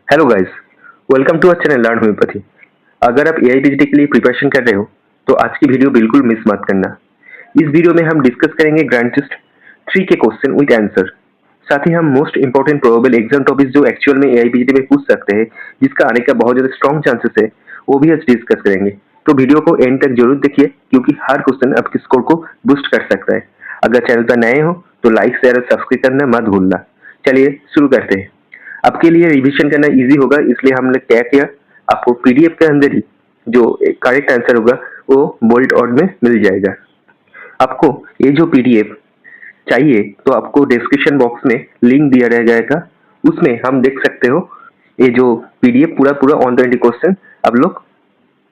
Hello guys, welcome to our channel learn homeopathy. अगर आप एआईपीजीटी के लिए प्रिपरेशन कर रहे हो तो आज की वीडियो बिल्कुल मिस मत करना। इस वीडियो में हम डिस्कस करेंगे ग्रैंड टेस्ट 3 के क्वेश्चन विद आंसर। साथ ही हम most important probable exam topics जो एक्चुअल में एआईपीजीटी में पूछ सकते हैं, जिसका आने का बहुत ज्यादा स्ट्रॉन्ग चांसेस है, वो भी आज डिस्कस करेंगे। तो वीडियो को एंड तक जरूर देखिए क्योंकि हर क्वेश्चन आपके स्कोर को बूस्ट कर सकता है। अगर चैनल पर नए हो तो लाइक शेयर और सब्सक्राइब करना मत भूलना। चलिए शुरू करते हैं। आपके लिए रिवीजन करना इजी होगा, इसलिए हमने क्या किया, आपको पीडीएफ के अंदर ही जो करेक्ट आंसर होगा वो बोल्ड ऑड में मिल जाएगा। आपको ये जो पीडीएफ चाहिए तो आपको डिस्क्रिप्शन बॉक्स में लिंक दिया रह जाएगा, उसमें हम देख सकते हो ये जो पीडीएफ पूरा पूरा ऑन 20 क्वेश्चन आप लोग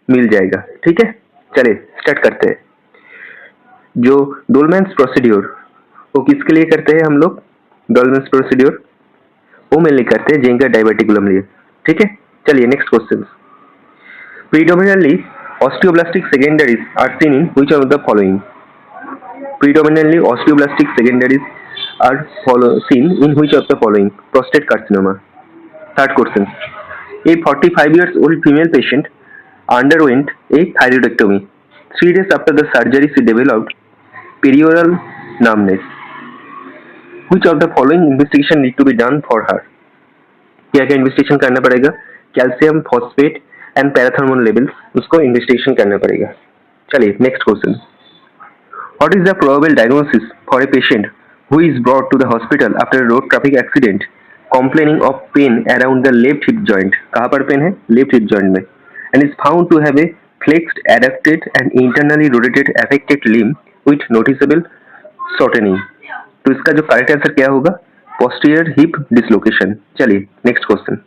मिल जाएगा। ठीक है, चलिए स्टार्ट करते हैं। जो डोलमैन्स प्रोसीड्योर वो किसके लिए करते हैं हम लोग? डोलमैन्स प्रोसीड्योर वो मेनली करते हैं जिनका डायबिटिकुलम लिए। ठीक है, चलिए next question. Predominantly osteoblastic secondaries are seen in which of the following? Predominantly osteoblastic secondaries are seen in which of the following? Prostate carcinoma. Third question. A 45 years old female patient underwent a thyroidectomy. 3 days after the surgery she developed perioral numbness. Which of the following investigation need to be done for her? क्या क्या investigation करना पड़ेगा? Calcium phosphate and parathormone levels, उसको investigation करना पड़ेगा। चलिए next question. What is the probable diagnosis for a patient who is brought to the hospital after a road traffic accident complaining of pain around the left hip joint? कहाँ पर pain है? Left hip joint में। And is found to have a flexed adducted and internally rotated affected limb with noticeable shortening. तो इसका जो correct answer क्या होगा? Posterior hip dislocation. चलिए next question.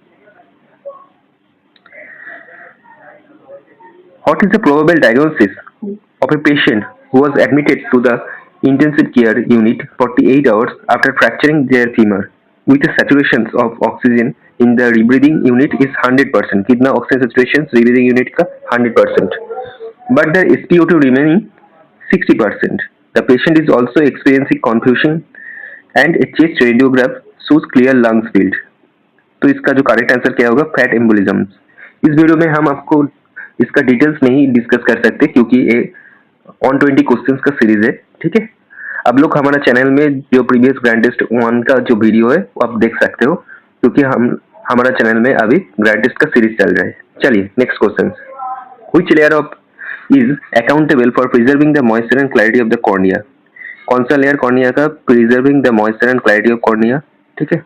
What is the probable diagnosis of a patient who was admitted to the intensive care unit 48 hours after fracturing their femur with a saturation of oxygen in the rebreathing unit is 100%? कितना oxygen saturation rebreathing unit का? 100%. But the SpO2 remaining 60%. The patient is also experiencing confusion and a chest radiograph shows clear lungs field. तो इसका जो correct answer क्या होगा? Fat embolism. इस video में हम आपको इसका डिटेल्स नहीं डिस्कस कर सकते क्योंकि ये ऑन 20 क्वेश्चंस का सीरीज है। ठीक है, अब लोग हमारा चैनल में जो प्रीवियस ग्रैंड टेस्ट 1 का जो वीडियो है वो आप देख सकते हो, क्योंकि हमारा चैनल में अभी ग्रैंड टेस्ट का सीरीज चल रहा है। चलिए next question. Which layer of is accountable for preserving the moisture and clarity of the cornea? कौन सा लेयर कॉर्निया का preserving the moisture and clarity of cornea? ठीक है,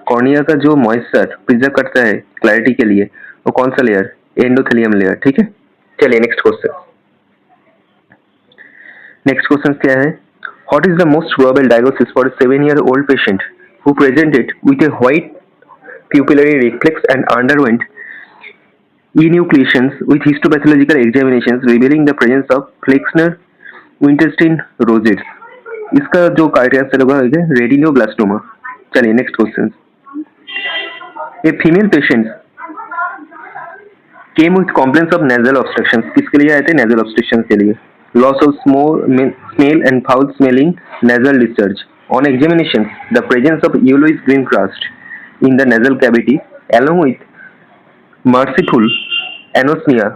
कॉर्निया का जो मॉइस्चर प्रिजर्व करता है क्लैरिटी के लिए वो कौन सा लेयर? Endothelium layer. ठीक है, चलिए नेक्स्ट क्वेश्चन। नेक्स्ट क्वेश्चन क्या है? What is the most probable diagnosis for 7-year-old patient who presented with a white pupillary reflex and underwent enucleations with histopathological examinations revealing the presence of flexner intestine rosettes? इसका जो correct answer होगा retinoblastoma. चलिए next question. A female patient came with कॉम्प्लेंस of nasal obstruction. किसके लिए आए थे? Nasal obstruction के लिए। Loss of smell and foul smelling nasal discharge. On examination the presence of yellowish green crust in the nasal cavity along with merciful anosmia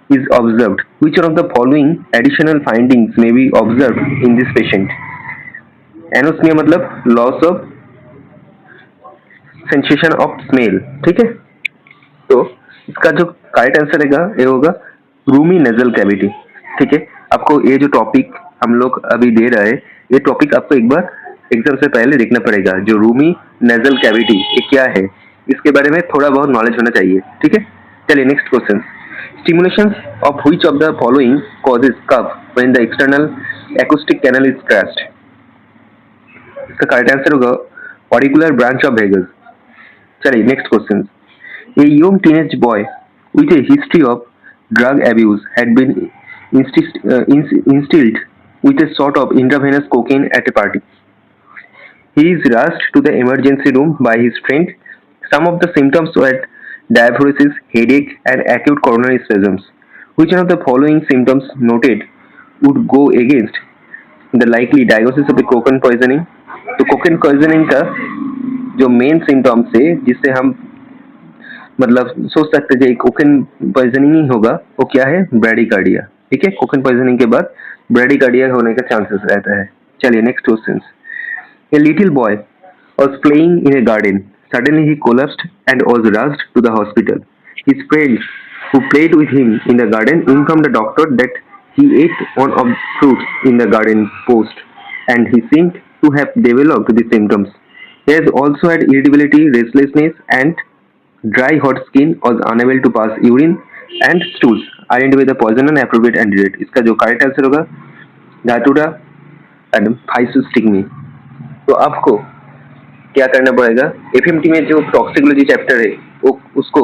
is observed. Which one of the following additional findings may be observed in this patient? Anosmia मतलब loss of sensation of smell। ठीक है, तो इसका जो correct answer रहेगा ये होगा Rumi nasal cavity. ठीक है, आपको ये जो टॉपिक हम लोग अभी दे रहे हैं ये टॉपिक आपको एक बार एग्जाम से पहले देखना पड़ेगा। जो रूमी नेजल कैविटी ये क्या है, इसके बारे में थोड़ा बहुत नॉलेज होना चाहिए। ठीक है, चलिए next question. Stimulation of which of the following causes cough when the external acoustic canal is crushed? इसका करेक्ट आंसर होगा ऑरिकुलर ब्रांच ऑफ वेगस। चलिए next question. A young teenage boy with a history of drug abuse had been instilled with a sort of intravenous cocaine at a party. He is rushed to the emergency room by his friend. Some of the symptoms were diaphoresis, headache, and acute coronary spasms. Which one of the following symptoms noted would go against the likely diagnosis of a cocaine poisoning? तो cocaine poisoning का जो main symptoms है जिससे हम मतलब सोच सकते हैं कि कोकेन पॉइजनिंग ही होगा, वो क्या है, ब्रैडिकार्डिया। ठीक है, कोकेन पॉइजनिंग के बाद ब्रैडिकार्डिया होने का चांसेस रहता है। चलिए next question. A little boy was playing in a garden. Suddenly he collapsed and was rushed to the hospital. His friends who played with him in the garden informed the doctor that he ate one of the fruits in the garden post and he seemed to have developed the symptoms. He has also had irritability, restlessness, and dry hot skin, was unable to pass urine and stools. Identify the poison and appropriate antidote. इसका जो correct answer होगा धातुरा and फाइसोस्टिग्मी। तो आपको क्या करना पड़ेगा, FMT में जो टॉक्सिकोलॉजी चैप्टर है वो उसको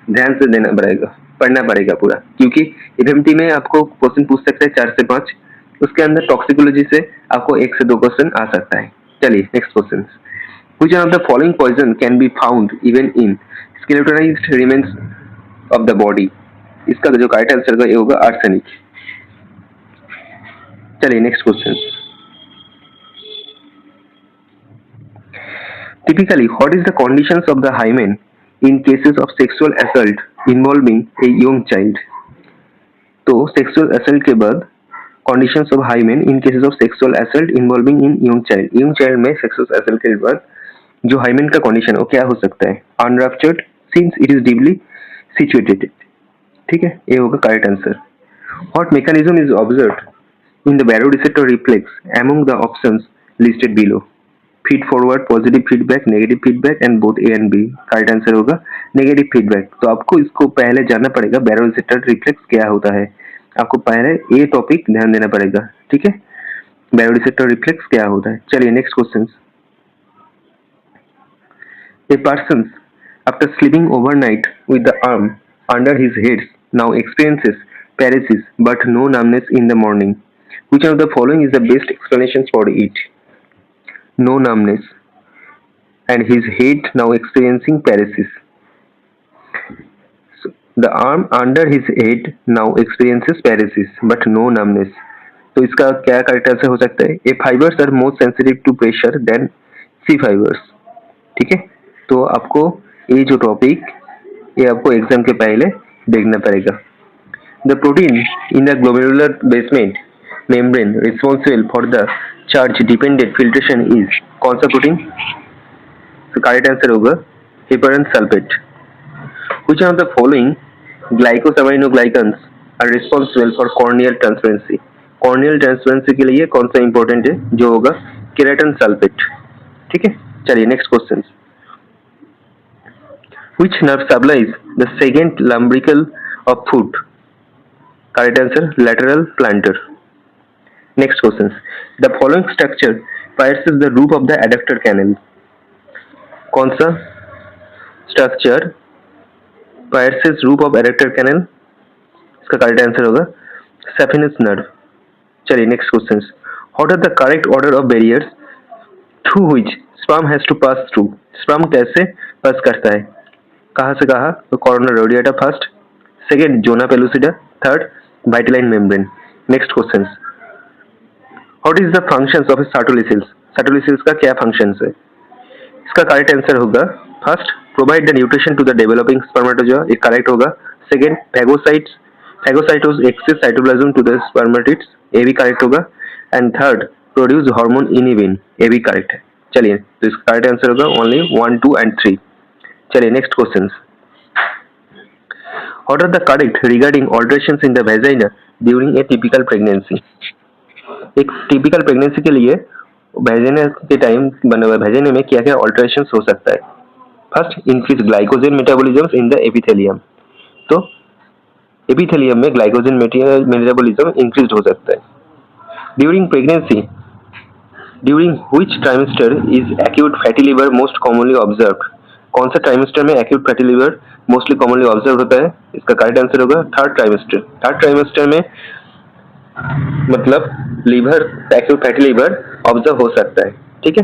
ध्यान से देना पड़ेगा, पढ़ना पड़ेगा पूरा, क्योंकि एफएमटी में आपको क्वेश्चन पूछ सकते हैं 4 से 5, उसके अंदर टॉक्सिकोलॉजी से आपको 1 से 2 क्वेश्चन आ सकता है। चलिए next question. Which one of the following poison can be found even in skeletonized remains of the body? इसका जो करेक्ट आंसर होगा ये होगा आर्सेनिक। चलिए next question. Typically, what is the conditions of the hymen in cases of sexual assault involving a young child? तो sexual assault के बाद conditions of hymen in cases of sexual assault involving in young child. young child में sexual assault के बाद जो hymen का condition वो क्या हो सकता है, unruptured since it is deeply situated. ठीक है, ये होगा correct answer. What mechanism is observed in the baroreceptor reflex among the options listed below? Feed forward, positive feedback, negative feedback and both A and B. Correct answer होगा negative feedback. तो आपको इसको पहले जानना पड़ेगा बैरोरेसेप्टर रिफ्लेक्स क्या होता है, आपको पहले ये टॉपिक ध्यान देना पड़ेगा। ठीक है, बैरोरेसेप्टर रिफ्लेक्स क्या होता है। चलिए next question. A person after sleeping overnight with the arm under his head now experiences paralysis but no numbness in the morning. Which of the following is the best explanation for it? No numbness and his head now experiencing paralysis. So, the arm under his head now experiences paralysis but no numbness. तो इसका क्या correct answer हो सकता है? A fibers are more sensitive to pressure than C fibers. ठीक है, तो आपको ये जो टॉपिक ये आपको एग्जाम के पहले देखना पड़ेगा। The protein in the glomerular basement membrane responsible for the charge dependent filtration is कौन सा प्रोटीन? तो करेक्ट आंसर होगा heparan sulfate. Which one of the following glycosaminoglycans are responsible for corneal transparency? corneal transparency के लिए कौन सा important है, जो होगा केराटिन सल्फेट। ठीक है, चलिए next question. Which nerve supplies the second lumbrical of foot? Correct answer lateral plantar. Next questions. The following structure pierces the roof of the adductor canal. कौन सा structure pierces roof of adductor canal? इसका correct answer होगा saphenous nerve. चलिए next question. What are the correct order of barriers through which sperm has to pass through? sperm कैसे पास करता है, कहाँ से कहाँ? तो corona radiata first, second zona pellucida, third vitelline membrane. Next question. What is the functions of Sertoli cells? Sertoli cells का क्या functions है? इसका करेक्ट आंसर होगा first provide the nutrition to the developing spermatozoa, ये correct होगा। Second phagocytose excess cytoplasm to the spermatids, ये भी correct होगा। And third produce hormone inhibin, ये भी करेक्ट है। चलिए तो इसका करेक्ट आंसर होगा ओनली 1, 2 एंड 3। चलिए next question. What are the correct regarding alterations in the vagina during a typical pregnancy? एक टिपिकल प्रेगनेंसी के लिए वेजिना के टाइम बने हुए वेजिना में क्या क्या ऑल्टरेशंस हो सकता है? First increase glycogen metabolism in the epithelium, तो एपिथेलियम में ग्लाइकोजन मेटाबॉलिज्म इंक्रीज हो सकता है। During pregnancy during which trimester is acute fatty liver most commonly observed? कौन सा ट्राइमेस्टर में acute fatty liver mostly commonly observe होता है? इसका करेक्ट आंसर होगा थर्ड ट्राइमेस्टर। थर्ड ट्राइमेस्टर में मतलब liver acute fatty liver observe हो सकता है। ठीक है,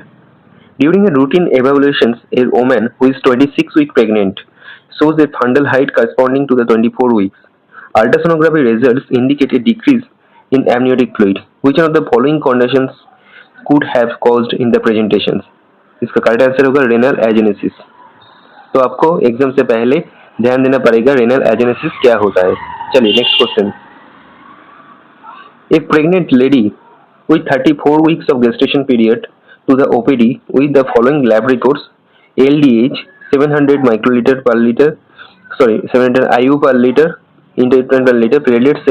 during a routine evaluation a woman who is 26 week pregnant shows a fundal height corresponding to the 24 weeks. Ultrasonography results indicate a decrease in amniotic fluid. Which one of the following conditions could have caused in the presentations? इसका correct answer होगा renal agenesis. तो आपको exam से पहले ध्यान देना पड़ेगा renal agenesis क्या होता है। चलिए next question. A pregnant lady with 34 weeks of gestation period to the OPD with the following lab reports: LDH 700 microliter per liter, 700 IU per liter, intrauterine per liter, platelets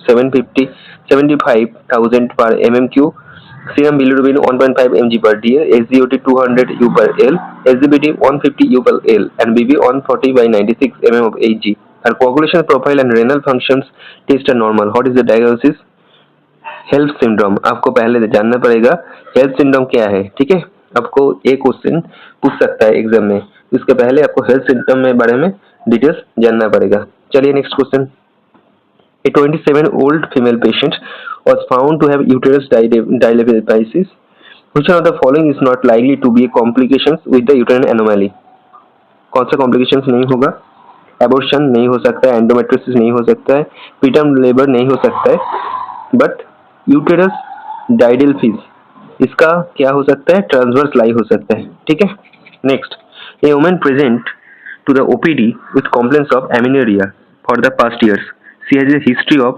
75,000 per mmq, serum bilirubin 1.5 mg per dl, SGOT 200 U per L, SGBT 150 U per L, and BB 140 by 96 mm of Hg. Her coagulation profile and renal functions test are normal. What is the diagnosis? HELLP syndrome. आपको पहले जानना पड़ेगा HELLP syndrome क्या है, ठीक है। आपको एक क्वेश्चन पूछ सकता है एग्जाम में, इसके पहले आपको हेल्प सिंड्रोम में बारे में डिटेल्स जानना पड़ेगा। चलिए next question. A 27-old female patient was found to have uterus dilatation. Which one of the following is not likely to be complications with the uterine anomaly? कौन सा कॉम्प्लिकेशंस नहीं होगा? एबॉर्शन नहीं हो सकता है, एंडोमेट्रियोसिस नहीं हो सकता है, प्रीटर्म लेबर नहीं हो सकता है, बट यूटेरस डाइडेल्फिस इसका क्या हो सकता है? ट्रांसवर्स लाई हो सकता है, ठीक है। Next, a woman present to the OPD with complaints of amenorrhea for the past years. She has a history of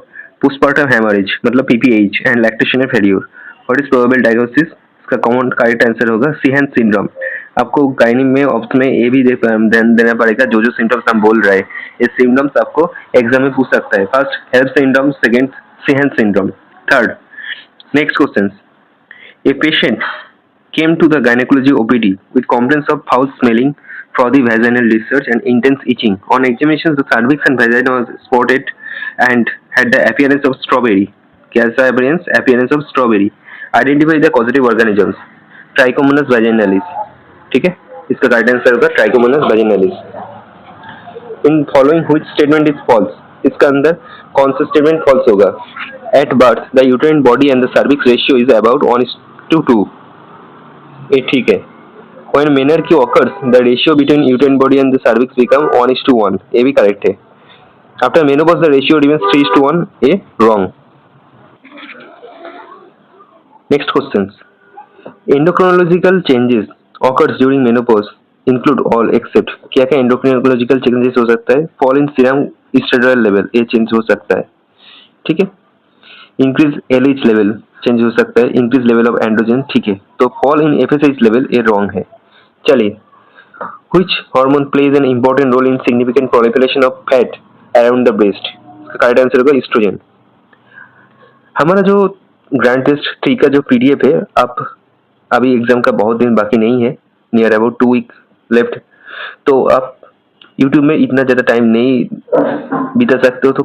postpartum hemorrhage मतलब PPH and lactation failure. What is probable diagnosis? इसका common correct answer होगा सीहेन syndrome. आपको gynae में option में ये भी ध्यान देना पड़ेगा, जो सिम्टम्स हम बोल रहे हैं ये सिम्टम्स आपको एग्जाम में पूछ सकता है। First HELLP syndrome, second Sheehan syndrome, third. Next question. A patient came to the gynecology OPD with complaints of foul smelling, frothy vaginal discharge, and intense itching. On examination, the cervix and vagina was spotted and had the appearance of strawberry. कैसा appearance? Appearance of strawberry. Identify the causative organisms. Trichomonas vaginalis. ठीक है, इसका right answer होगा Trichomonas vaginalis. In following which statement is false? इसका अंदर कौन सा statement false होगा? At birth, the uterine body and the cervix ratio is about 1:2. ये ठीक है। When menarche occurs, the ratio between uterine body and the cervix become 1:1. ये भी करेक्ट है। After menopause, the ratio remains 3:1. ये wrong. Next questions. Endocrinological changes occurs during menopause include all except क्या क्या endocrinological changes हो सकता है? Fall in serum estradiol level ये चेंज हो सकता है, ठीक है। इंक्रीज LH लेवल चेंज हो सकता है, इंक्रीज लेवल ऑफ एंड्रोजन, ठीक है। तो फॉल इन FSH लेवल ये रॉन्ग है। चलिए, which hormone plays an important role in significant proliferation of fat around the breast? Correct answer होगा एस्ट्रोजन। हमारा जो ग्रैंड टेस्ट 3 का जो PDF है, आप अभी एग्जाम का बहुत दिन बाकी नहीं है, नियर अबाउट 2 वीक लेफ्ट, तो आप यूट्यूब में इतना ज़्यादा टाइम नहीं बिता सकते हो, तो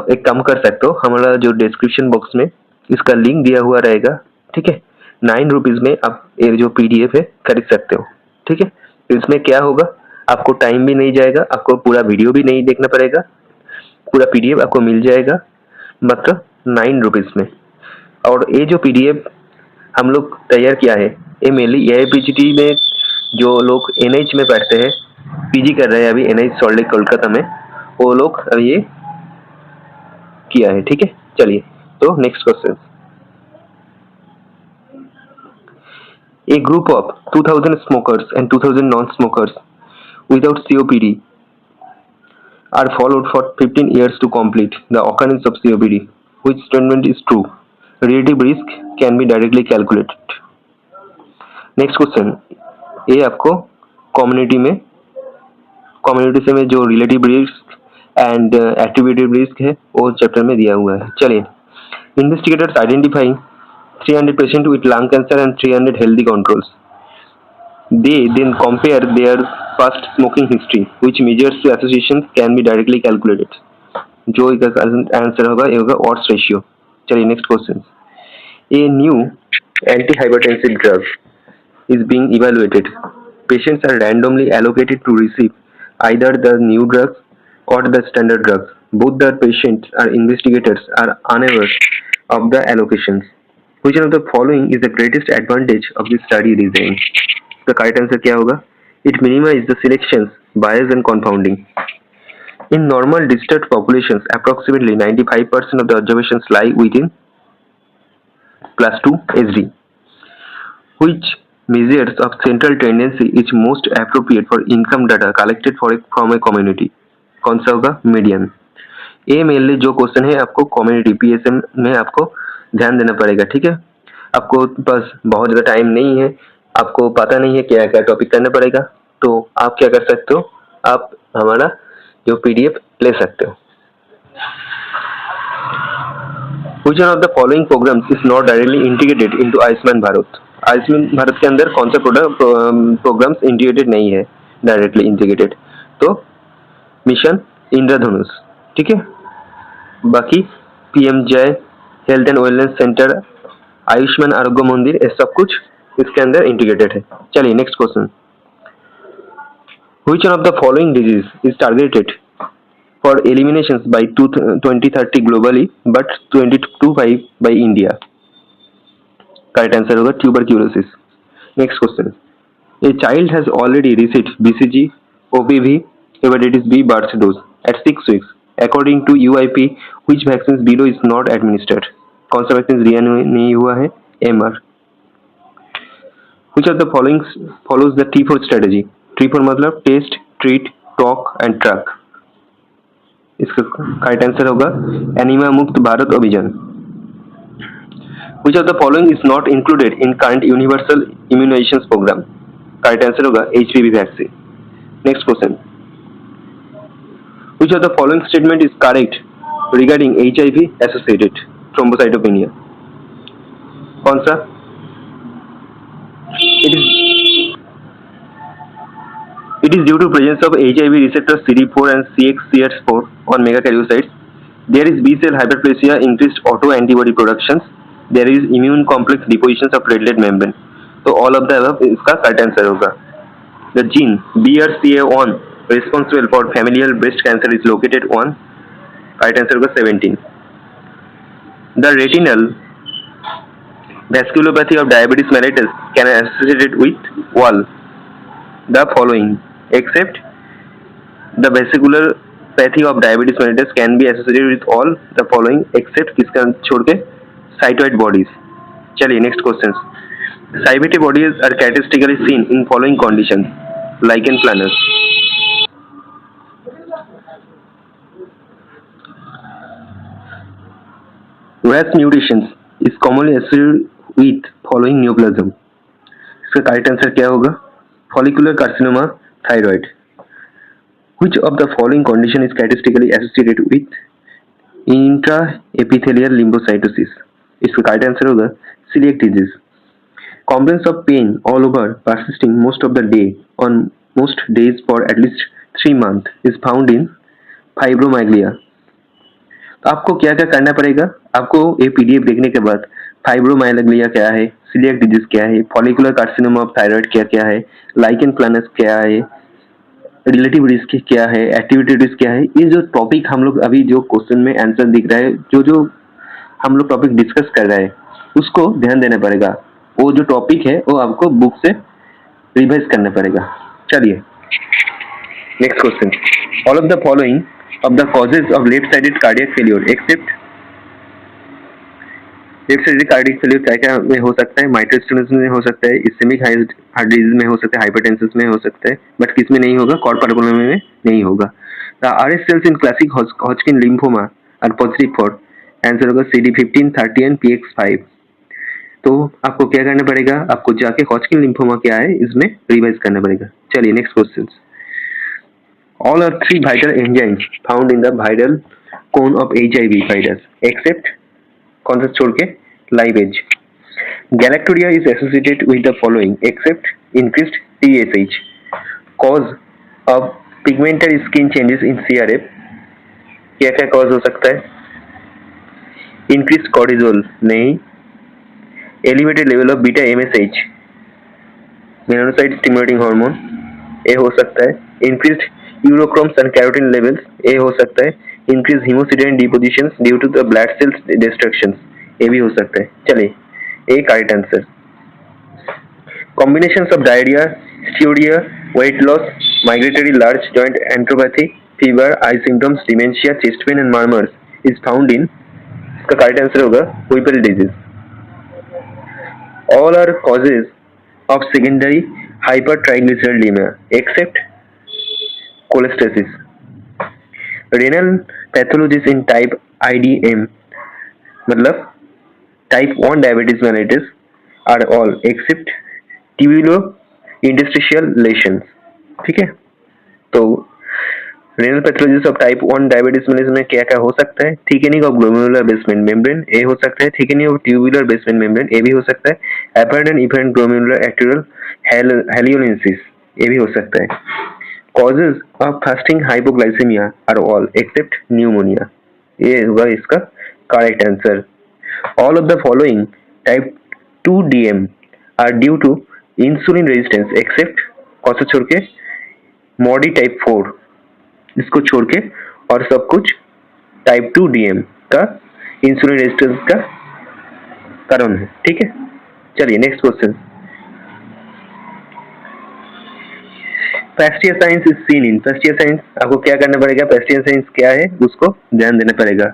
एक काम कर सकते हो, हमारा जो डिस्क्रिप्शन बॉक्स में इसका लिंक दिया हुआ रहेगा, ठीक है। 9 रुपीज़ में आप ये जो PDF है खरीद सकते हो, ठीक है। तो इसमें क्या होगा, आपको टाइम भी नहीं जाएगा, आपको पूरा वीडियो भी नहीं देखना पड़ेगा, पूरा PDF आपको मिल जाएगा मात्र 9 रुपीज़ में। और ये जो PDF हम लोग तैयार किया है, ये मेनली AIPGT में जो लोग NH में पढ़ते हैं, PG कर रहे हैं अभी NH सॉल्ट लेक कोलकाता में, वो लोग अभी ये किया है, ठीक है। चलिए, तो next question. A group of 2000 smokers and 2000 non-smokers without COPD are followed for 15 years to complete the occurrence of COPD. Which statement is true? Relative risk can be directly calculated. Next question, ये आपको community से में जो relative risk and attributive risk है वो chapter में दिया हुआ है। चलिए, investigators identifying 300 patients with lung cancer and 300 healthy controls. They then compare their past smoking history, which measures the associations can be directly calculated. जो इसका आंसर होगा ये होगा odds ratio. चलिए next question. A new antihypertensive drug is being evaluated. Patients are randomly allocated to receive either the new drug or the standard drug. Both the patients or investigators are unaware of the allocations. Which one of the following is the greatest advantage of this study design? The correct answer क्या होगा? It minimizes the selections, bias and confounding. In normal disturbed populations, approximately 95% of the observations lie within +2 SD. Which measures of central tendency is most appropriate for income data collected from a community? कौन सा होगा? Median. ये mainly जो question है आपको community PSM में आपको ध्यान देना पड़ेगा, ठीक है। आपको बस बहुत ज़्यादा टाइम नहीं है, आपको पता नहीं है क्या क्या टॉपिक करना पड़ेगा, तो आप क्या कर सकते हो, आप हमारा जो पीडीएफ ले सकते हो। Which one of the following programs is not directly integrated into Ayushman Bharat? Ayushman Bharat के अंदर कौन सा प्रोग्राम्स इंटीग्रेटेड नहीं है, डायरेक्टली इंटीग्रेटेड? तो मिशन इंद्रधनुष, ठीक है। बाकी पीएम जय, health and wellness centre, Ayushman आरोग्य मंदिर, ये सब कुछ इसके अंदर इंटीग्रेटेड है। चलिए next question. Which one of the following disease is targeted for eliminations by 2030 globally but 2025 by India? Correct answer होगा tuberculosis. Next question. A child has already received BCG, OPV, hepatitis B birth dose at 6 weeks. According to UIP, which vaccines below is not administered? कौन सा vaccine दिया नहीं हुआ है? MR। Which of the following follows the T4 strategy? T4 मतलब test, treat, talk and track. इसका correct answer होगा anaemia मुक्त भारत अभियान। Which of the following is not included in current universal immunization program? Correct answer होगा HPV vaccine. Next question. Which of the following statement is correct regarding HIV associated thrombocytopenia? कौन सा? It is due to presence of HIV receptor CD4 and CXCR4 on megakaryocytes. There is B cell hyperplasia, increased autoantibody productions. There is immune complex depositions of red blood membrane. तो all of the above इसका correct answer होगा। The gene BRCA1 responsible for familial breast cancer is located on, correct answer होगा 17। The retinal vasculopathy of diabetes mellitus can be associated with all the following except the vesicular pathy of diabetes mellitus can be associated with all the following except किसका छोड़ के? Cytoid bodies. चलिए next question. Civatte bodies are characteristically seen in following condition, lichen planus. RAS mutations is commonly associated with following neoplasm. इसका correct answer क्या होगा? Follicular carcinoma thyroid. Which of the following condition is characteristically associated with intraepithelial lymphocytosis? इसका correct answer होगा celiac disease. Complaints of pain all over persisting most of the day on most days for at least 3 months is found in fibromyalgia. तो आपको क्या क्या करना पड़ेगा? आपको ये पीडीएफ देखने के बाद फाइब्रोमाइल्जिया क्या है, सीलियक डिजीज क्या है, फॉलिकुलर कार्सिनोमा ऑफ थायराइड क्या क्या है, लाइकेन प्लानस क्या है, रिलेटिव रिस्क क्या है, एक्टिविटी रिस्क क्या है, ये जो टॉपिक हम लोग अभी जो क्वेश्चन में आंसर दिख रहा है, जो जो हम लोग टॉपिक डिस्कस कर रहे हैं उसको ध्यान देना पड़ेगा। वो जो टॉपिक है वो आपको बुक से रिवाइज करना पड़ेगा। चलिए next question. All of the following of the causes of left sided cardiac failure except, left sided cardiac failure क्या क्या में हो सकता है? माइट्रल स्टेनोसिस में हो सकता है, इस्केमिक हार्ट डिजीज में हो सकता है, हाइपरटेंशन में हो सकता है, बट किस में नहीं होगा? कॉर्पोरल में नहीं होगा। The RS cells in classic Hodgkin lymphoma are positive for, answer होगा CD15, 30 एंड PX5। तो आपको क्या करना पड़ेगा? आपको जाके हॉजकिन लिम्फोमा क्या है इसमें रिवाइज करना पड़ेगा। चलिए next question. All are 3 vital enzymes found in the vital cone of HIV virus except, कौन सा छोड़ के? Ligase. Galactorrhoea is associated with the following except increased TSH। Cause of pigmented skin changes in CRF, क्या क्या cause हो सकता है? Increased cortisol नहीं, elevated level of beta MSH melanocyte stimulating hormone, ये हो सकता है। Increased urochromes and carotene levels, ये हो सकता है। Increase haemosiderin depositions due to the blood cells destructions, ये भी हो सकता है। चलिए एक correct answer. Combinations of diarrhoea, steatorrhoea, weight loss, migratory large joint enteropathy, fever, eye symptoms, dementia, chest pain and murmurs is found in, इसका correct answer होगा Whipple disease. All are causes of secondary hypertriglyceridemia except cholestasis. Renal pathologies in type IDM मतलब type 1 diabetes mellitus are all except tubulointerstitial lesions. ठीक है, तो renal pathologies of type 1 diabetes mellitus में क्या क्या हो सकता है? Thickening of glomerular basement membrane ए हो सकता है, thickening of tubular basement membrane ए भी हो सकता है, afferent and efferent glomerular arteriolar hyalinosis ये भी हो सकता है। Causes of fasting hypoglycaemia are all except pneumonia, ये होगा इसका correct answer. All of the following type 2 DM are due to insulin resistance accept कौन सा छोड़ के? मॉडी टाइप 4, इसको छोड़ के और सब कुछ टाइप 2 DM का इंसुलिन रेजिस्टेंस का कारण है। ठीक है, चलिए नेक्स्ट क्वेश्चन। पेस्टियर साइंस इज सीन इन, पेस्टियर साइंस आपको क्या करना पड़ेगा? पेस्टियर साइंस क्या है उसको ध्यान देना पड़ेगा।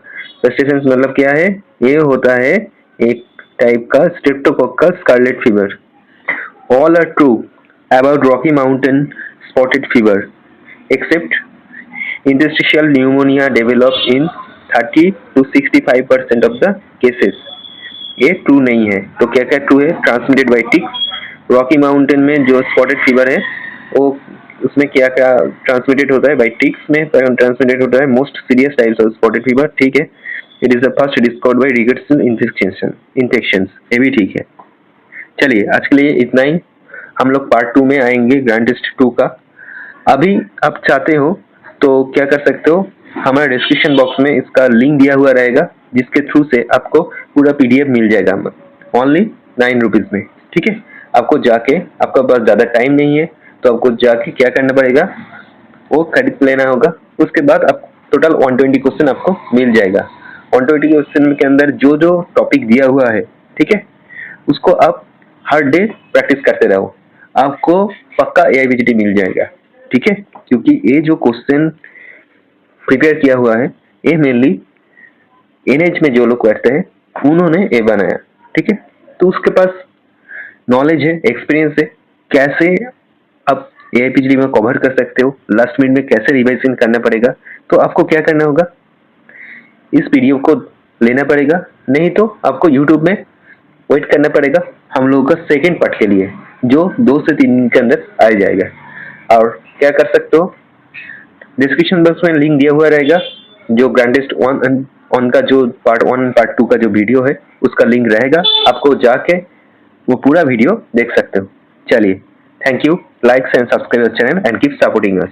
पेस्टियर साइंस मतलब क्या है? ये होता है एक टाइप का streptococcus scarlet fever. All are true about Rocky Mountain spotted fever except interstitial pneumonia develops in 30 to 65% of the cases। ये ट्रू नहीं है, तो क्या क्या ट्रू है? Transmitted by ticks. Rocky Mountain में जो स्पॉटेड फीवर है वो उसमें क्या क्या ट्रांसमिटेड होता है? बाई टिक्स में ट्रांसमिटेड होता है most serious types of spotted fever. ठीक है, it is the first discovered by रिगर्सन इन्फेक्शंस, ये भी ठीक है। चलिए आज के लिए इतना ही, हम लोग पार्ट 2 में आएंगे ग्रैंड टेस्ट 2 का। अभी आप चाहते हो तो क्या कर सकते हो, हमारे डिस्क्रिप्शन बॉक्स में इसका लिंक दिया हुआ रहेगा जिसके थ्रू से आपको पूरा PDF मिल जाएगा ओनली 9 रुपीज में। ठीक है, आपको जाके, आपका पास ज़्यादा टाइम नहीं है तो आपको जाके क्या करना पड़ेगा, वो खरीद लेना होगा। उसके बाद आप टोटल 120 क्वेश्चन आपको मिल जाएगा। 120 क्वेश्चन के अंदर जो जो टॉपिक दिया हुआ है, ठीक है, उसको आप हर डे प्रैक्टिस करते रहो, आपको पक्का AIVGT मिल जाएगा। ठीक है, क्योंकि ये जो क्वेश्चन प्रिपेयर किया हुआ है ये मेनली NH में जो लोग करते हैं उन्होंने ये बनाया। ठीक है, तो उसके पास नॉलेज है, एक्सपीरियंस है, कैसे आप AIPGD में कवर कर सकते हो, लास्ट मिनट में कैसे रिवाइजन करना पड़ेगा। तो आपको क्या करना होगा, इस PDF को लेना पड़ेगा, नहीं तो आपको YouTube में वेट करना पड़ेगा हम लोगों का सेकेंड पार्ट के लिए, जो 2 से 3 दिन के अंदर आ जाएगा। और क्या कर सकते हो, डिस्क्रिप्शन बॉक्स में लिंक दिया हुआ रहेगा, जो ग्रैंडेस्ट 1 का जो पार्ट 1 पार्ट 2 का जो वीडियो है उसका लिंक रहेगा, आपको जाके वो पूरा वीडियो देख सकते हो। चलिए, thank you, like and subscribe channel and keep supporting us.